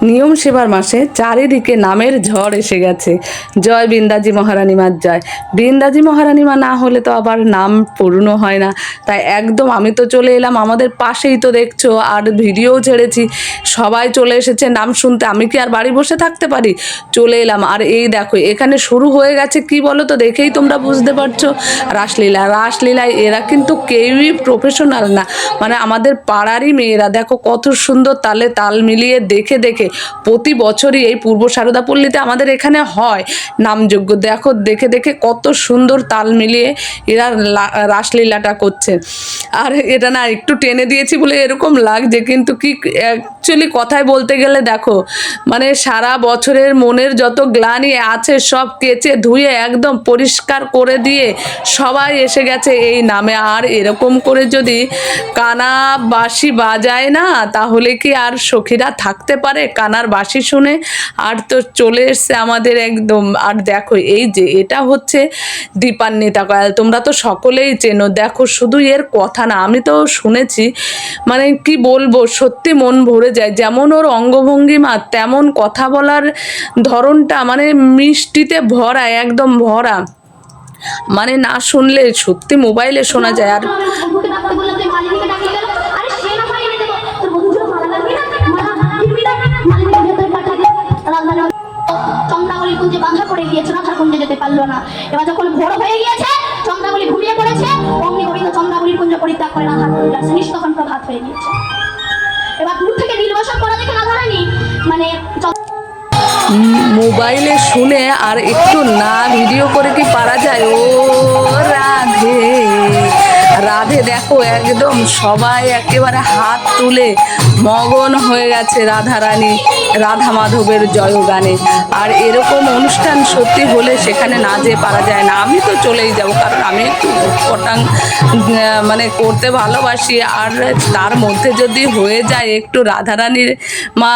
নিয়ম সেবার মাসে চারিদিকে নামের ঝড় এসে গেছে। জয় বৃন্দাজি মহারানী মার জয়। বৃন্দাজি মহারানী মা না হলে তো আবার নাম পূর্ণ হয় না। তাই একদম আমি তো চলে এলাম, আমাদের পাশেই তো দেখছো, আর ভিডিও ছেড়েছি, সবাই চলে এসেছে নাম শুনতে। আমি কি আর বাড়ি বসে থাকতে পারি? চলে এলাম। আর এই দেখো এখানে শুরু হয়ে গেছে, কি বলো তো, দেখেই তোমরা বুঝতে পারছো, রাসলীলা। রাসলীলায় এরা কিন্তু কেউই প্রফেশনাল না, মানে আমাদের পাড়ারই মেয়েরা। দেখো কত সুন্দর তালে তাল মিলিয়ে দেখে দেখে প্রতি বছরই এই পূর্ব সারদাপল্লীতে আমাদের এখানে হয় নামযজ্ঞ। দেখো দেখে দেখে কত সুন্দর তাল মিলিয়ে এরা রাসলীলাটা করছে। আর এটা না একটু টেনে দিয়েছি বলে এরকম লাগছে, কিন্তু কি অ্যাকচুয়ালি কথায় বলতে গেলে দেখো, মানে সারা বছরের মনের যত গ্লানি আছে সব কেচে ধুয়ে একদম পরিষ্কার করে দিয়ে সবাই এসে গেছে এই নামে। আর এরকম করে যদি কানা বাঁশি বাজায় না, তাহলে কি আর সখীরা থাকতে পারে কানার বাঁশি শুনে? আর তো চলে এসছে আমাদের একদম। আর দেখো এই যে এটা হচ্ছে দীপান্বিতা কয়াল, তোমরা তো সকলেই চেনো। দেখো শুধু এর কথা না, আমি তো শুনেছি, মানে কি বলবো, সত্যি মন ভরে যায়। যেমন ওর অঙ্গভঙ্গিমা, তেমন কথা বলার ধরনটা মানে মিষ্টিতে ভরা, একদম ভরা, মানে না শুনলে সত্যি মোবাইলে শোনা যায়। আর চন্দ্রাবলী কুঞ্জে বাঁধা পড়ে গিয়েছে, রাধার কুঞ্জে যেতে পারলো না। এবার যখন ভোর হয়ে গিয়েছে, চন্দ্রাবলী ঘুমিয়ে পড়েছে, অগ্নি গোবিন্দ চন্দ্রাবলীর কুঞ্জ পরিত্যাগ করে রাধার কুঞ্জে আসছে। তখন প্রভাত হয়ে গিয়েছে। এবার দূর থেকে নীলবসন করা দেখে রাধারানী মানে মোবাইলে শুনে আর একটু না ভিডিও করে কি পারা যায়? ও রাধে রাধে, দেখো একদম সবাই একেবারে হাত তুলে মগন হয়ে গেছে রাধারানী রাধা মাধবের জয়গানে। আর এরকম অনুষ্ঠান সত্যি হলে সেখানে না যেয়ে পারা যায় না। আমি তো চলেই যাব, কারণ আমি একটু পটাং মানে করতে ভালোবাসি। আর তার মধ্যে যদি হয়ে যায় একটু রাধারানীর মা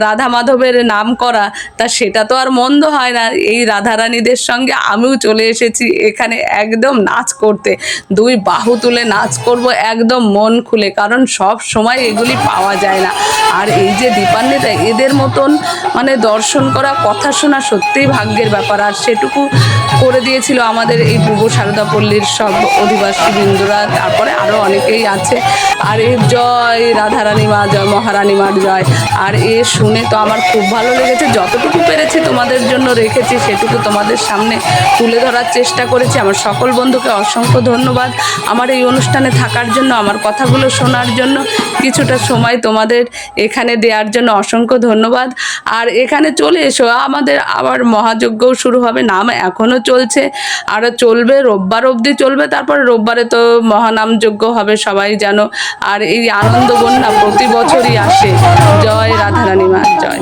রাধা মাধবের নাম করা, তা সেটা তো আর মন্দ হয় না। এই রাধারানীদের সঙ্গে আমিও চলে এসেছি এখানে একদম নাচ করতে। দুই বাহু তুলে নাচ করব একদম মন খুলে, কারণ সব সময় এগুলি পাওয়া যায় না। আর এই যে দীপান্বিতা, এদের মতন মানে দর্শন করা, কথা শোনা সত্যিই ভাগ্যের ব্যাপার। আর সেটুকু করে দিয়েছিল আমাদের এই পূর্ব সারদাপল্লীর সব অধিবাসী বৃন্দরা, তারপরে আরও অনেকেই আছে। আর এর জয় রাধারানী মা জয়, মহারানী মার জয়। আর এ শুনে তো আমার খুব ভালো লেগেছে। যতটুকু পেরেছি তোমাদের জন্য রেখেছি, সেটুকু তোমাদের সামনে তুলে ধরার চেষ্টা করেছি। আমার সকল বন্ধুকে অসংখ্য ধন্যবাদ আমার এই অনুষ্ঠানে থাকার জন্য, আমার কথাগুলো শোনার জন্য, কিছুটা সময় তোমাদের এখানে দেওয়ার জন্য অসংখ্য ধন্যবাদ। আর এখানে চলে এসো, আমাদের আবার মহাযজ্ঞও শুরু হবে, নাম এখনও চলছে, আরও চলবে, রোববার অবধি চলবে। তারপরে রোববারে তো মহানাম যজ্ঞ হবে, সবাই জানো। আর এই আনন্দ বন্যা প্রতি বছরই আসে। জয় রাধারানী মা জয়।